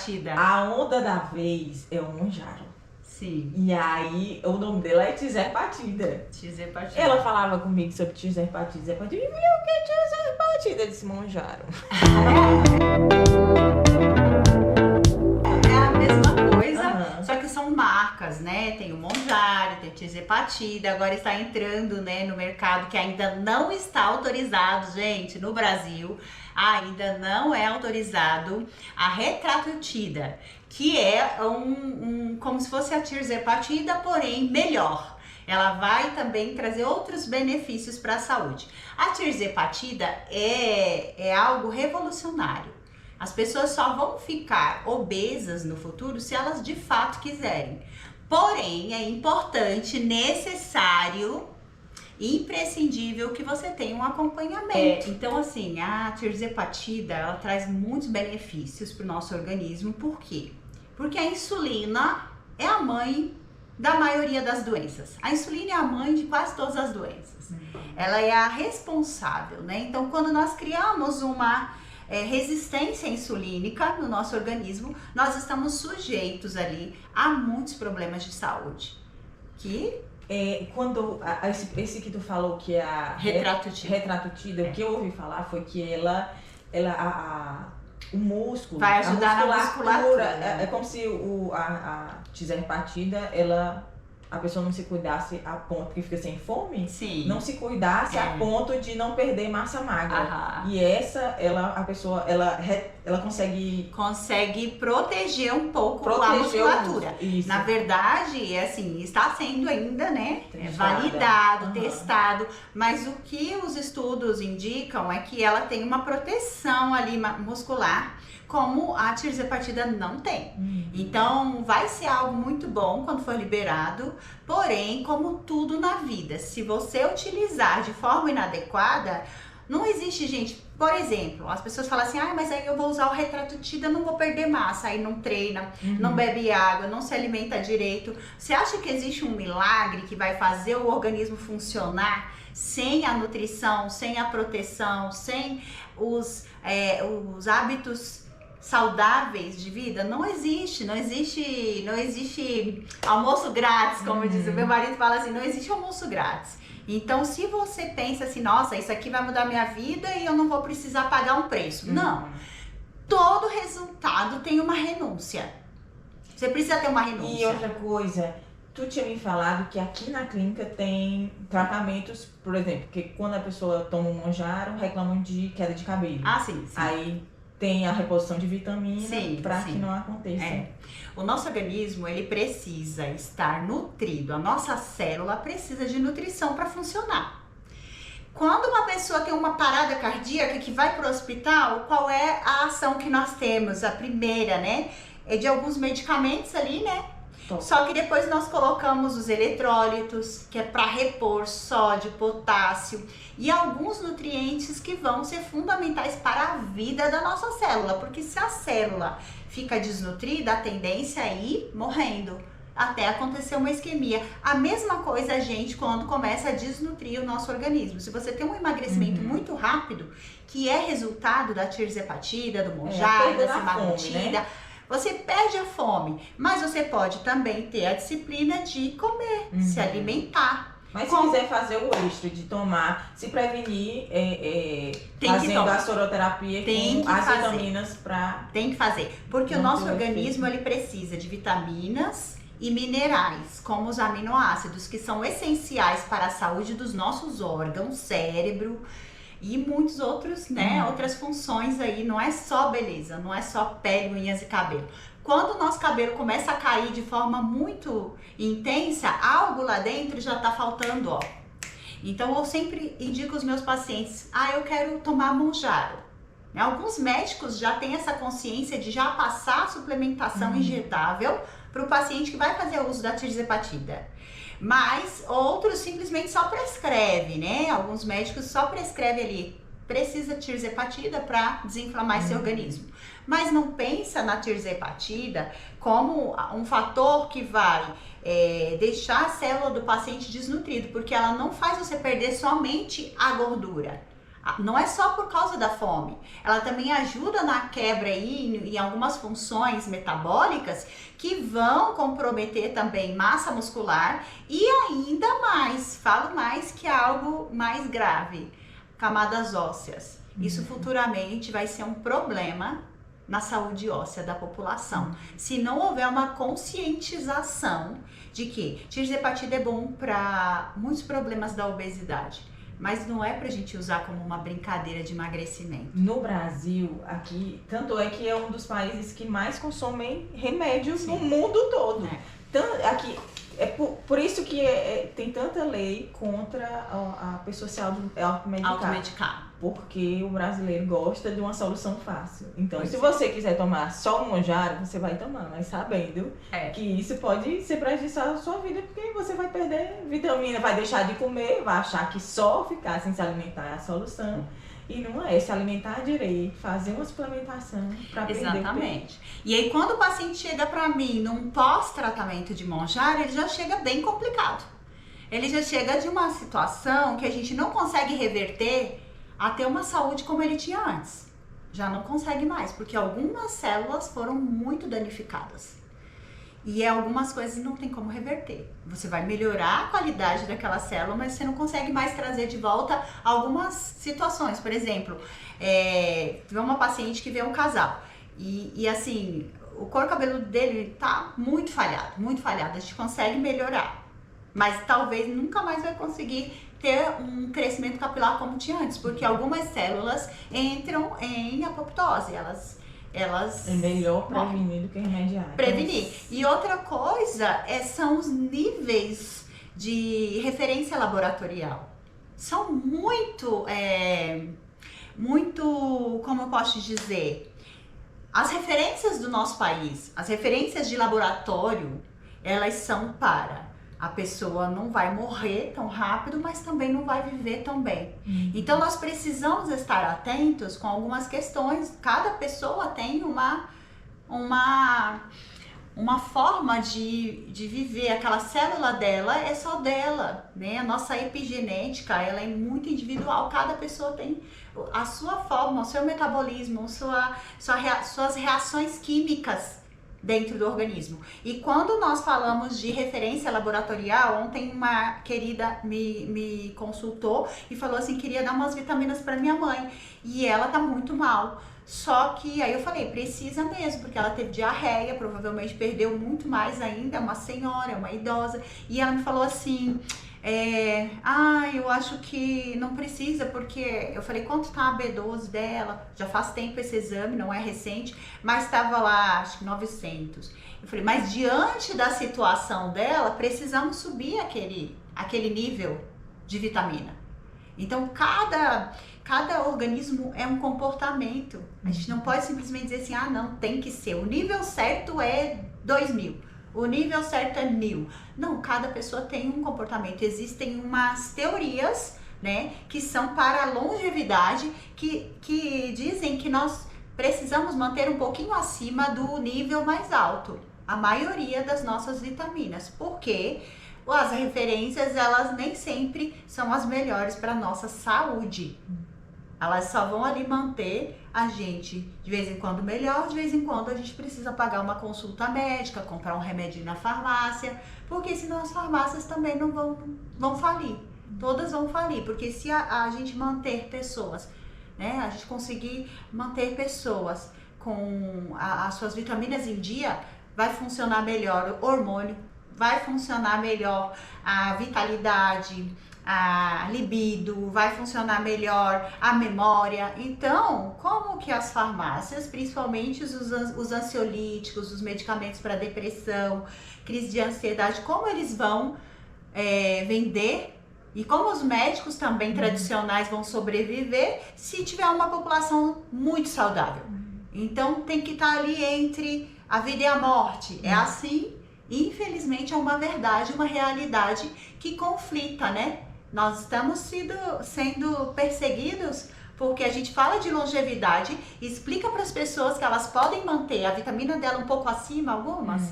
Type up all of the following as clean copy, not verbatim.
tirzepatida. A onda da vez é o Monjaro. Sim. E aí, o nome dela é tirzepatida. Tirzepatida. Ela falava comigo sobre tirzepatida. Eu falei, o que é tirzepatida? Desse Monjaro. É a mesma coisa, só que são marcas, né? Tem o Monjaro, tem o tirzepatida, agora está entrando, né, no mercado que ainda não está autorizado, gente, no Brasil. Ainda não é autorizado a retratutida, que é como se fosse a tirzepatida, porém melhor. Ela vai também trazer outros benefícios para a saúde. A tirzepatida é algo revolucionário. As pessoas só vão ficar obesas no futuro se elas de fato quiserem. Porém, é importante, necessário, imprescindível que você tenha um acompanhamento. Então, assim, a tirzepatida, ela traz muitos benefícios para o nosso organismo. Por quê? Porque a insulina é a mãe da maioria das doenças. A insulina é a mãe de quase todas as doenças. Ela é a responsável, né? Então, quando nós criamos uma resistência insulínica no nosso organismo, nós estamos sujeitos ali a muitos problemas de saúde. Quando esse que tu falou que é a retratutida, o que eu ouvi falar foi que o músculo vai ajudar na musculatura. É como se a tirzepatida, a pessoa não se cuidasse a ponto que fica sem fome. Sim. Não se cuidasse a ponto de não perder massa magra. E a pessoa consegue proteger um pouco a musculatura. Na verdade, assim, está sendo ainda, né, validado, testado, mas o que os estudos indicam é que ela tem uma proteção ali muscular, como a tirzepatida não tem. Então, vai ser algo muito bom quando for liberado, porém, como tudo na vida, se você utilizar de forma inadequada, não existe, gente. Por exemplo, as pessoas falam assim, mas aí eu vou usar o retratutida, não vou perder massa, aí não treina, não bebe água, não se alimenta direito. Você acha que existe um milagre que vai fazer o organismo funcionar sem a nutrição, sem a proteção, sem os hábitos saudáveis de vida? Não existe almoço grátis, como diz o meu marido, fala assim, não existe almoço grátis. Então, se você pensa assim, nossa, isso aqui vai mudar minha vida e eu não vou precisar pagar um preço. Não. Todo resultado tem uma renúncia. Você precisa ter uma renúncia. E outra coisa, tu tinha me falado que aqui na clínica tem tratamentos, por exemplo, que quando a pessoa toma um Monjaro, reclamam de queda de cabelo. Sim. Aí tem a reposição de vitamina para que não aconteça. O nosso organismo, ele precisa estar nutrido. A nossa célula precisa de nutrição para funcionar. Quando uma pessoa tem uma parada cardíaca que vai para o hospital, qual é a ação que nós temos? A primeira, né? É de alguns medicamentos ali, né? Só que depois nós colocamos os eletrólitos, que é para repor sódio, potássio e alguns nutrientes que vão ser fundamentais para a vida da nossa célula. Porque se a célula fica desnutrida, a tendência é ir morrendo, até acontecer uma isquemia. A mesma coisa, gente, quando começa a desnutrir o nosso organismo. Se você tem um emagrecimento muito rápido, que é resultado da tirzepatida, do Monjaro, da semaglutida, você perde a fome, mas você pode também ter a disciplina de comer, se alimentar. Mas se quiser fazer o extra de tomar, se prevenir fazendo a soroterapia com as vitaminas para... Tem que fazer, porque o nosso organismo ele precisa de vitaminas e minerais, como os aminoácidos, que são essenciais para a saúde dos nossos órgãos, cérebro e muitos outros, né, outras funções aí. Não é só beleza, não é só pele, unhas e cabelo. Quando o nosso cabelo começa a cair de forma muito intensa, algo lá dentro já tá faltando, ó. Então eu sempre indico os meus pacientes, eu quero tomar Monjaro. Alguns médicos já têm essa consciência de já passar a suplementação injetável para o paciente que vai fazer uso da tirzepatida. Mas outros simplesmente só prescrevem, né? Alguns médicos só prescrevem ali, precisa de tirzepatida para desinflamar esse organismo. Mas não pensa na tirzepatida como um fator que vai deixar a célula do paciente desnutrido, porque ela não faz você perder somente a gordura. Não é só por causa da fome, ela também ajuda na quebra aí em algumas funções metabólicas que vão comprometer também massa muscular e ainda mais, falo mais que algo mais grave, camadas ósseas. Isso futuramente vai ser um problema na saúde óssea da população. Se não houver uma conscientização de que tirzepatida é bom para muitos problemas da obesidade, mas não é pra gente usar como uma brincadeira de emagrecimento. No Brasil, aqui, tanto é que é um dos países que mais consomem remédios no mundo todo. Aqui, é por isso que tem tanta lei contra a pessoa se automedicar. Porque o brasileiro gosta de uma solução fácil. Então, se você quiser tomar só um monjaro, você vai tomar, mas sabendo que isso pode ser prejudicial à sua vida, porque você vai perder vitamina, vai deixar de comer, vai achar que só ficar sem se alimentar é a solução. E não é, se alimentar direito, fazer uma suplementação para perder o peso. Exatamente. E aí, quando o paciente chega para mim num pós-tratamento de monjaro, ele já chega bem complicado. Ele já chega de uma situação que a gente não consegue reverter a ter uma saúde como ele tinha antes. Já não consegue mais, porque algumas células foram muito danificadas. E algumas coisas não tem como reverter. Você vai melhorar a qualidade daquela célula, mas você não consegue mais trazer de volta algumas situações. Por exemplo, tive uma paciente que veio um casal. E assim, o couro cabeludo dele tá muito falhado. A gente consegue melhorar. Mas talvez nunca mais vai conseguir ter um crescimento capilar como tinha antes, porque algumas células entram em apoptose, elas é melhor prevenir do que remediar. Prevenir. E outra coisa são os níveis de referência laboratorial. São muito, como eu posso dizer, as referências do nosso país, as referências de laboratório, elas são para a pessoa não vai morrer tão rápido, mas também não vai viver tão bem. Então, nós precisamos estar atentos com algumas questões. Cada pessoa tem uma forma de viver. Aquela célula dela é só dela, né? A nossa epigenética, ela é muito individual. Cada pessoa tem a sua forma, o seu metabolismo, suas reações químicas dentro do organismo. E quando nós falamos de referência laboratorial, ontem uma querida me consultou e falou assim, queria dar umas vitaminas para minha mãe e ela tá muito mal. Só que aí eu falei, precisa mesmo, porque ela teve diarreia, provavelmente perdeu muito mais ainda, é uma senhora, é uma idosa, e ela me falou assim, eu acho que não precisa, porque eu falei, quanto tá a B12 dela? Já faz tempo esse exame, não é recente, mas estava lá, acho que 900. Eu falei, mas diante da situação dela, precisamos subir aquele nível de vitamina. Então, cada organismo é um comportamento. A gente não pode simplesmente dizer assim, não, tem que ser. O nível certo é 2000. O nível certo é 1000. Não, cada pessoa tem um comportamento. Existem umas teorias, né, que são para a longevidade, que dizem que nós precisamos manter um pouquinho acima do nível mais alto a maioria das nossas vitaminas, porque as referências, elas nem sempre são as melhores para a nossa saúde. Elas só vão ali manter a gente de vez em quando melhor, de vez em quando a gente precisa pagar uma consulta médica, comprar um remédio na farmácia, porque senão as farmácias também não vão falir. Todas vão falir, porque se a gente manter pessoas, né, a gente conseguir manter pessoas com as suas vitaminas em dia, vai funcionar melhor o hormônio, vai funcionar melhor a vitalidade, a libido, vai funcionar melhor a memória. Então, como que as farmácias, principalmente os ansiolíticos, os medicamentos para depressão, crise de ansiedade, como eles vão vender e como os médicos também tradicionais vão sobreviver se tiver uma população muito saudável? Então, tem que estar ali entre a vida e a morte. É assim, infelizmente, é uma verdade, uma realidade que conflita, né? Nós estamos sendo perseguidos porque a gente fala de longevidade, explica para as pessoas que elas podem manter a vitamina dela um pouco acima, algumas,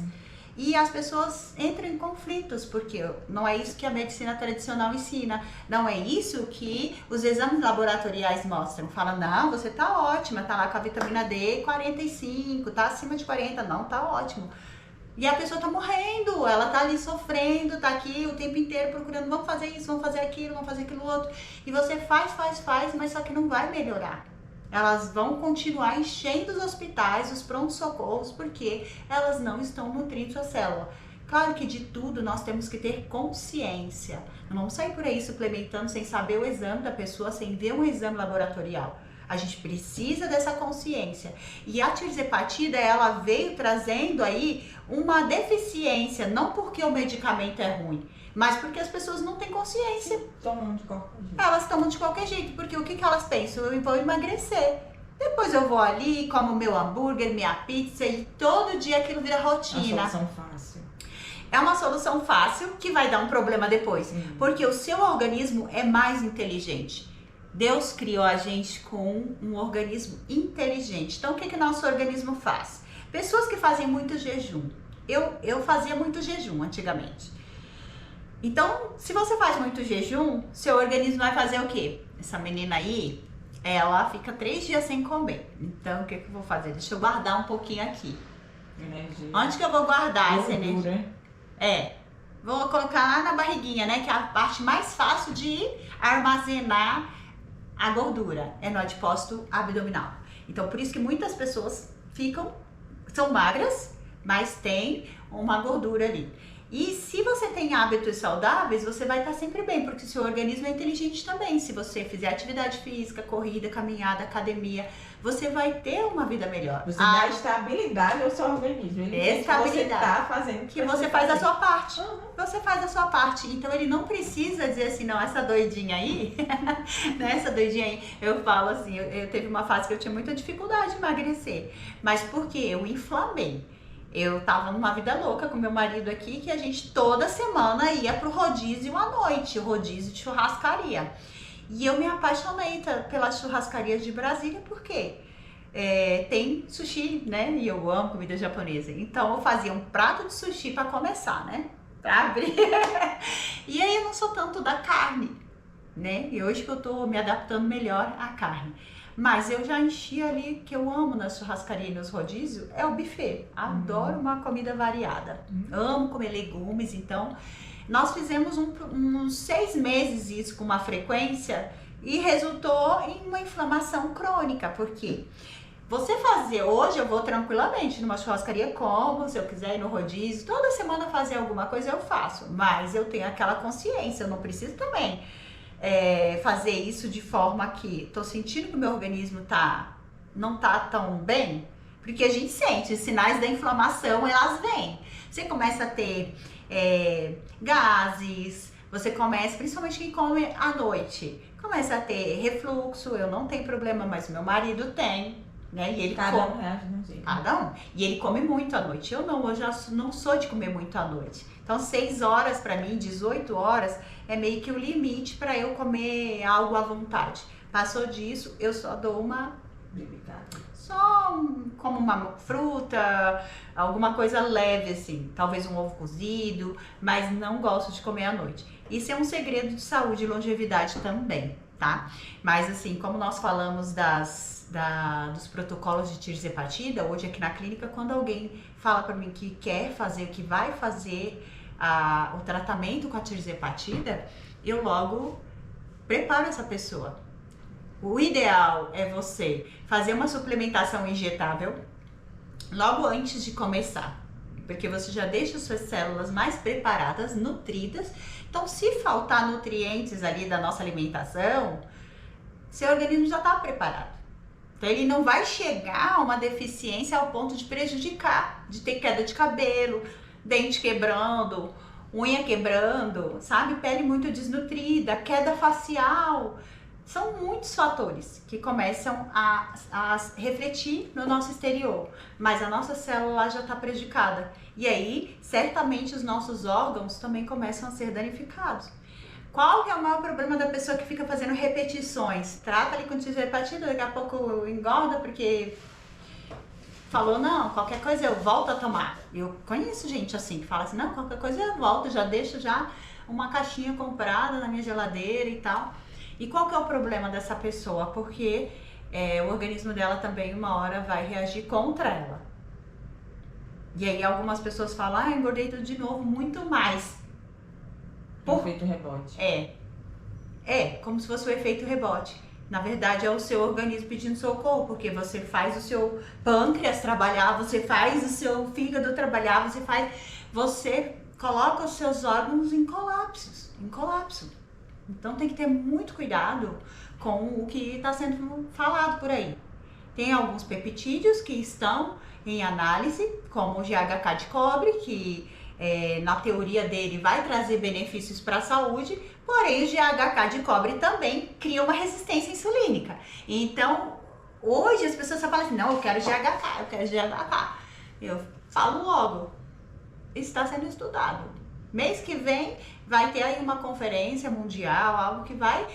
E as pessoas entram em conflitos, porque não é isso que a medicina tradicional ensina, não é isso que os exames laboratoriais mostram. Fala, não, você tá ótima, tá lá com a vitamina D 45, tá acima de 40, não, tá ótimo. E a pessoa tá morrendo, ela tá ali sofrendo, tá aqui o tempo inteiro procurando, vamos fazer isso, vamos fazer aquilo, vamos fazer aquilo outro. E você faz, mas só que não vai melhorar. Elas vão continuar enchendo os hospitais, os prontos-socorros, porque elas não estão nutrindo sua célula. Claro que de tudo nós temos que ter consciência. Não vamos sair por aí suplementando sem saber o exame da pessoa, sem ver um exame laboratorial. A gente precisa dessa consciência. E a tirzepatida, ela veio trazendo aí uma deficiência, não porque o medicamento é ruim, mas porque as pessoas não têm consciência. Tomam de qualquer jeito. Elas tomam de qualquer jeito, porque o que elas pensam? Eu vou emagrecer. Depois eu vou ali, como meu hambúrguer, minha pizza e todo dia aquilo vira rotina. Uma solução fácil. É uma solução fácil que vai dar um problema depois, porque o seu organismo é mais inteligente. Deus criou a gente com um organismo inteligente. Então o que nosso organismo faz? Pessoas que fazem muito jejum. Eu fazia muito jejum antigamente. Então, se você faz muito jejum, seu organismo vai fazer o quê? Essa menina aí, ela fica 3 dias sem comer. Então, o que eu vou fazer? Deixa eu guardar um pouquinho aqui. Energia. Onde que eu vou guardar essa Gordura. energia? Vou colocar lá na barriguinha, né? Que é a parte mais fácil de armazenar a gordura. É no adipócito abdominal. Então, por isso que muitas pessoas são magras, mas tem uma gordura ali. E se você tem hábitos saudáveis, você vai estar sempre bem, porque o seu organismo é inteligente também. Se você fizer atividade física, corrida, caminhada, academia, você vai ter uma vida melhor. Você dá estabilidade ao seu organismo. Ele estabilidade. Você tá fazendo que você faz a sua parte. Você faz a sua parte. Então ele não precisa dizer assim, não, essa doidinha aí, né? Essa doidinha aí, eu falo assim, eu teve uma fase que eu tinha muita dificuldade de emagrecer. Mas por quê? Eu inflamei. Eu tava numa vida louca com meu marido aqui, que a gente toda semana ia pro rodízio à noite, rodízio de churrascaria. E eu me apaixonei pelas churrascarias de Brasília, porque tem sushi, né? E eu amo comida japonesa. Então eu fazia um prato de sushi para começar, né? Pra abrir. E aí eu não sou tanto da carne, né? E hoje que eu tô me adaptando melhor à carne. Mas eu já enchi ali, que eu amo na churrascaria e nos rodízios, é o buffet. Adoro uma comida variada. Amo comer legumes, então... Nós fizemos uns 6 meses isso com uma frequência e resultou em uma inflamação crônica. Por quê? Você fazer... Hoje eu vou tranquilamente numa churrascaria, como, se eu quiser ir no rodízio. Toda semana fazer alguma coisa eu faço. Mas eu tenho aquela consciência, eu não preciso também... fazer isso de forma que tô sentindo que o meu organismo não tá tão bem, porque a gente sente os sinais da inflamação, elas vêm. Você começa a ter gases, você começa, principalmente quem come à noite, começa a ter refluxo. Eu não tenho problema, mas meu marido tem, né? E ele Cada um reage de um jeito. Cada um. E ele come muito à noite. Eu já não sou de comer muito à noite. Então 6 horas pra mim, 18 horas é meio que o limite pra eu comer algo à vontade. Passou disso, eu só dou uma como uma fruta, alguma coisa leve assim, talvez um ovo cozido, mas não gosto de comer à noite. Isso é um segredo de saúde e longevidade também, tá? Mas assim, como nós falamos dos protocolos de tirzepatida, hoje aqui na clínica, quando alguém fala para mim que quer fazer, que vai fazer o tratamento com a tirzepatida, eu logo preparo essa pessoa. O ideal é você fazer uma suplementação injetável logo antes de começar, porque você já deixa suas células mais preparadas, nutridas. Então, se faltar nutrientes ali da nossa alimentação, seu organismo já está preparado. Então, ele não vai chegar a uma deficiência ao ponto de prejudicar, de ter queda de cabelo, dente quebrando, unha quebrando, sabe? Pele muito desnutrida, queda facial. São muitos fatores que começam a refletir no nosso exterior, mas a nossa célula já está prejudicada. E aí, certamente, os nossos órgãos também começam a ser danificados. Qual que é o maior problema da pessoa que fica fazendo repetições? Trata ali com tirzepatida, daqui a pouco engorda porque falou, não, qualquer coisa eu volto a tomar. Eu conheço gente assim, que fala assim, não, qualquer coisa eu volto, já deixo já uma caixinha comprada na minha geladeira e tal. E qual que é o problema dessa pessoa? Porque o organismo dela também uma hora vai reagir contra ela. E aí algumas pessoas falam, engordei tudo de novo, muito mais. Efeito rebote. Como se fosse o efeito rebote. Na verdade é o seu organismo pedindo socorro, porque você faz o seu pâncreas trabalhar, você faz o seu fígado trabalhar, você coloca os seus órgãos em colapso. Então tem que ter muito cuidado com o que está sendo falado por aí. Tem alguns peptídeos que estão em análise, como o GHK de cobre, que na teoria dele vai trazer benefícios para a saúde, porém o GHK de cobre também cria uma resistência insulínica. Então, hoje as pessoas só falam assim, não, eu quero GHK. Eu falo logo, está sendo estudado. Mês que vem vai ter aí uma conferência mundial, algo que vai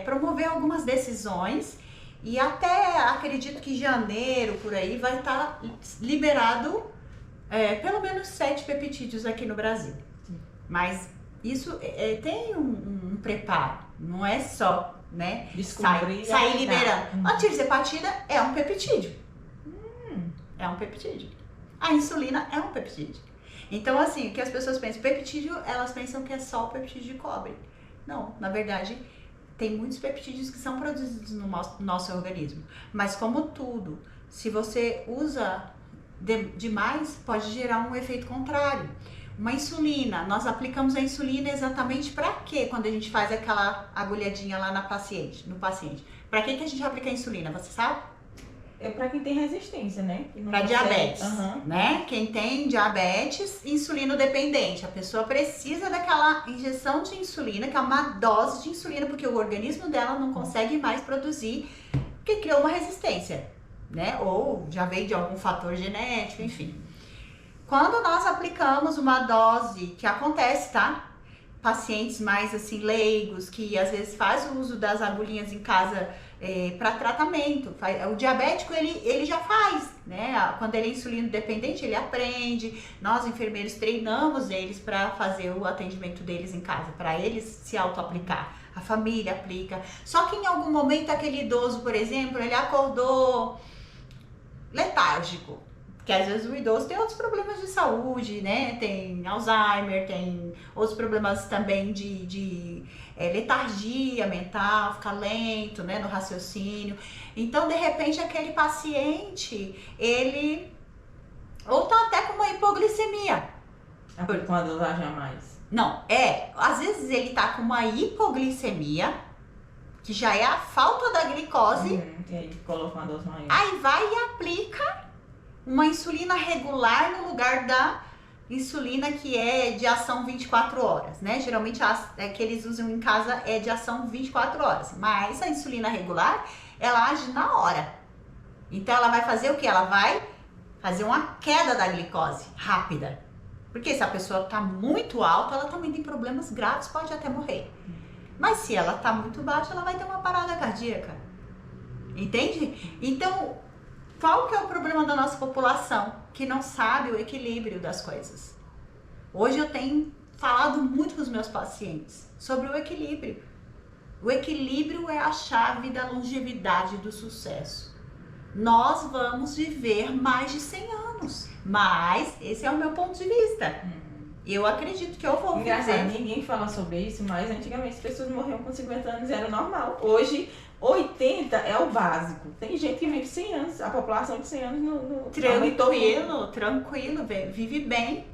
promover algumas decisões. E até acredito que em janeiro, por aí, vai estar liberado pelo menos 7 peptídeos aqui no Brasil. Mas isso tem um preparo, não é só, né, sair liberando. A tirzepatida é um peptídeo. É um peptídeo. A insulina é um peptídeo. Então, assim, o que as pessoas pensam, peptídeo, elas pensam que é só o peptídeo de cobre. Não, na verdade, tem muitos peptídeos que são produzidos no nosso organismo. Mas como tudo, se você usa demais, pode gerar um efeito contrário. Uma insulina, nós aplicamos a insulina exatamente para quê? Quando a gente faz aquela agulhadinha lá no paciente. Para que a gente aplica a insulina, você sabe? É para quem tem resistência, né? Para diabetes, né? Quem tem diabetes, insulino dependente. A pessoa precisa daquela injeção de insulina, que é uma dose de insulina, porque o organismo dela não consegue mais produzir, porque criou uma resistência, né? Ou já veio de algum fator genético, enfim. Quando nós aplicamos uma dose, que acontece, tá? Pacientes mais assim leigos, que às vezes faz o uso das agulhinhas em casa para tratamento. O diabético ele já faz, né? Quando ele é insulino dependente, ele aprende. Nós enfermeiros treinamos eles para fazer o atendimento deles em casa, para eles se auto-aplicar. A família aplica. Só que em algum momento aquele idoso, por exemplo, ele acordou letárgico. Porque às vezes o idoso tem outros problemas de saúde, né? Tem Alzheimer, tem outros problemas também de letargia mental, ficar lento, né, no raciocínio. Então, de repente, aquele paciente, ele ou tá até com uma hipoglicemia. Com a dosagem a mais. Não, às vezes ele tá com uma hipoglicemia, que já é a falta da glicose. E aí coloca uma dose maior. Aí vai e aplica uma insulina regular no lugar da insulina que é de ação 24 horas, né? Geralmente que eles usam em casa é de ação 24 horas, mas a insulina regular, ela age na hora. Então ela vai fazer o que? Ela vai fazer uma queda da glicose rápida. Porque se a pessoa tá muito alta, ela também tem problemas graves, pode até morrer. Mas se ela tá muito baixa, ela vai ter uma parada cardíaca. Entende? Então, qual que é o problema da nossa população? Que não sabe o equilíbrio das coisas. Hoje eu tenho falado muito com os meus pacientes sobre o equilíbrio. O equilíbrio é a chave da longevidade do sucesso. Nós vamos viver mais de 100 anos, mas esse é o meu ponto de vista. Eu acredito que eu vou viver. Ninguém fala sobre isso, mas antigamente as pessoas morriam com 50 anos e era normal. Hoje 80 é o básico. Tem gente que vive 100 anos, a população de 100 anos no tranquilo, vive bem,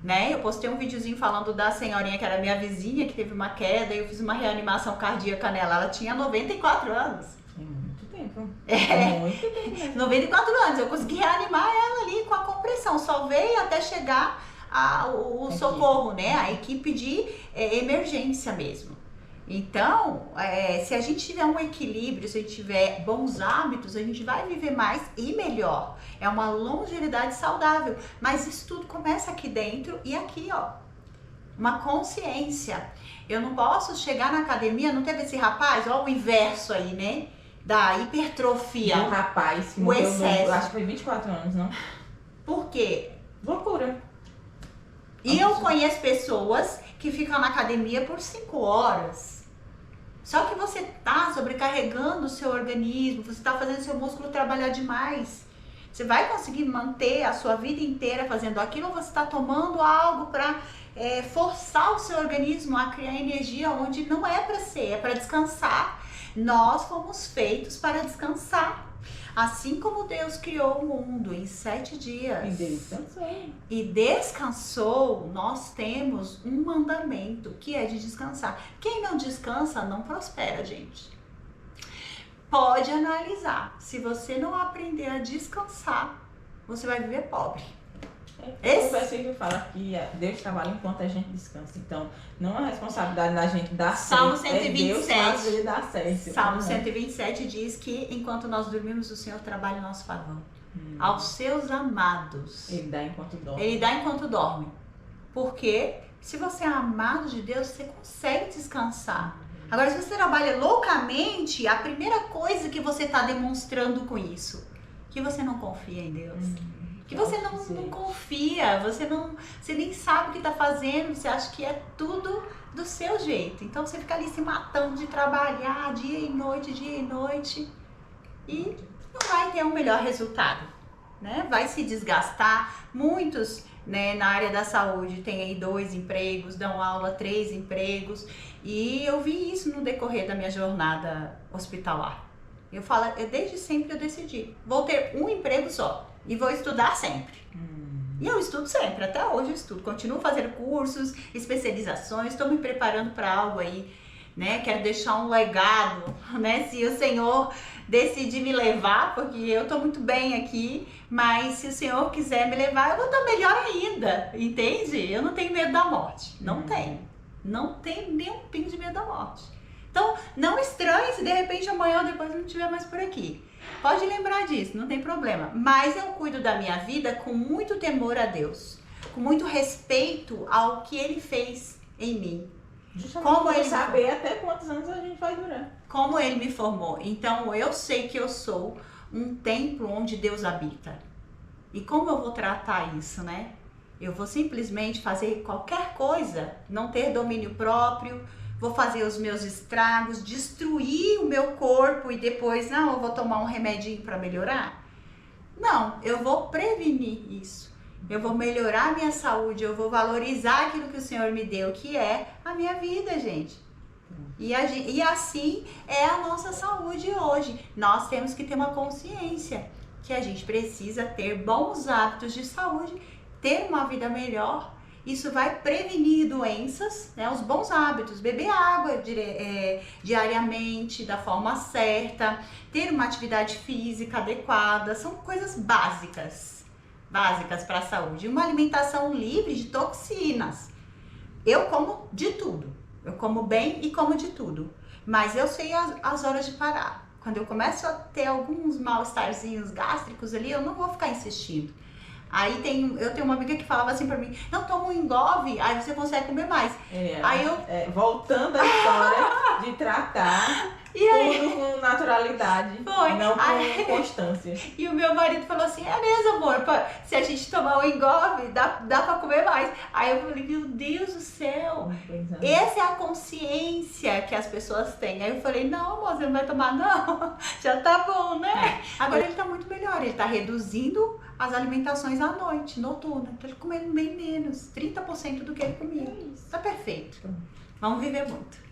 né? Eu postei um videozinho falando da senhorinha que era minha vizinha, que teve uma queda e eu fiz uma reanimação cardíaca nela. Ela tinha 94 anos. É muito tempo. Muito tempo mesmo. 94 anos. Eu consegui reanimar ela ali com a compressão. Só veio até chegar o socorro, né? A equipe de emergência mesmo. Então, se a gente tiver um equilíbrio, se a gente tiver bons hábitos, a gente vai viver mais e melhor. É uma longevidade saudável. Mas isso tudo começa aqui dentro e aqui, ó. Uma consciência. Eu não posso chegar na academia, não teve esse rapaz, ó, o inverso aí, né? da hipertrofia. Um rapaz que o morreu, excesso. acho que foi 24 anos, não? Por quê? Loucura. E eu conheço pessoas que ficam na academia por 5 horas. Só que você tá sobrecarregando o seu organismo, você tá fazendo seu músculo trabalhar demais. Você vai conseguir manter a sua vida inteira fazendo aquilo ou você está tomando algo para forçar o seu organismo a criar energia onde não é para ser, é para descansar. Nós fomos feitos para descansar. Assim como Deus criou o mundo em 7 dias e descansou, nós temos um mandamento que é de descansar. Quem não descansa não prospera, gente. Pode analisar. Se você não aprender a descansar, você vai viver pobre. O versículo fala que Deus trabalha enquanto a gente descansa. Então, não é responsabilidade da gente dar certo. Salmo 127. É Deus fazer dar certo. Salmo 127 diz que enquanto nós dormimos, o Senhor trabalha em nosso favor. Aos seus amados. Ele dá enquanto dorme. Ele dá enquanto dorme. Porque se você é amado de Deus, você consegue descansar. Agora, se você trabalha loucamente, a primeira coisa que você está demonstrando com isso, que você não confia em Deus. Que você não confia, você nem sabe o que está fazendo, você acha que é tudo do seu jeito. Então você fica ali se matando de trabalhar dia e noite e não vai ter um melhor resultado, né? Vai se desgastar. Muitos, né, na área da saúde têm aí 2 empregos, dão aula 3 empregos e eu vi isso no decorrer da minha jornada hospitalar. Desde sempre eu decidi, vou ter um emprego só. E vou estudar sempre. E eu estudo sempre, até hoje eu estudo. Continuo fazendo cursos, especializações, estou me preparando para algo aí, né? Quero deixar um legado, né? Se o Senhor decidir me levar, porque eu estou muito bem aqui, mas se o Senhor quiser me levar, eu vou estar melhor ainda, entende? Eu não tenho medo da morte, não tenho. Não tenho nem um pingo de medo da morte. Então, não estranhe se de repente amanhã ou depois eu não estiver mais por aqui. Pode lembrar disso, não tem problema. Mas eu cuido da minha vida com muito temor a Deus, com muito respeito ao que Ele fez em mim. Justamente como ele saber até quantos anos a gente vai durar. Como Ele me formou. Então eu sei que eu sou um templo onde Deus habita. E como eu vou tratar isso, né? Eu vou simplesmente fazer qualquer coisa, não ter domínio próprio, vou fazer os meus estragos, destruir o meu corpo e depois, não, eu vou tomar um remedinho para melhorar? Não, eu vou prevenir isso. Eu vou melhorar a minha saúde, eu vou valorizar aquilo que o Senhor me deu, que é a minha vida, gente. E assim é a nossa saúde hoje. Nós temos que ter uma consciência que a gente precisa ter bons hábitos de saúde, ter uma vida melhor. Isso vai prevenir doenças, né? Os bons hábitos, beber água diariamente, da forma certa, ter uma atividade física adequada, são coisas básicas para a saúde. Uma alimentação livre de toxinas. Eu como de tudo, eu como bem e como de tudo, mas eu sei as horas de parar. Quando eu começo a ter alguns mal-estarzinhos gástricos ali, eu não vou ficar insistindo. Aí eu tenho uma amiga que falava assim pra mim, não, toma um Engove, aí você consegue comer mais. Aí voltando à história de tratar tudo com naturalidade, não com constância. E o meu marido falou assim, é mesmo, amor, se a gente tomar um Engove, dá pra comer mais. Aí eu falei, meu Deus do céu, essa é a consciência que as pessoas têm. Aí eu falei, não, amor, você não vai tomar não, já tá bom, né? Agora ele tá muito melhor, ele tá reduzindo as alimentações à noite, noturna. Então ele comendo bem menos, 30% do que ele comia. Tá perfeito. Vamos viver muito.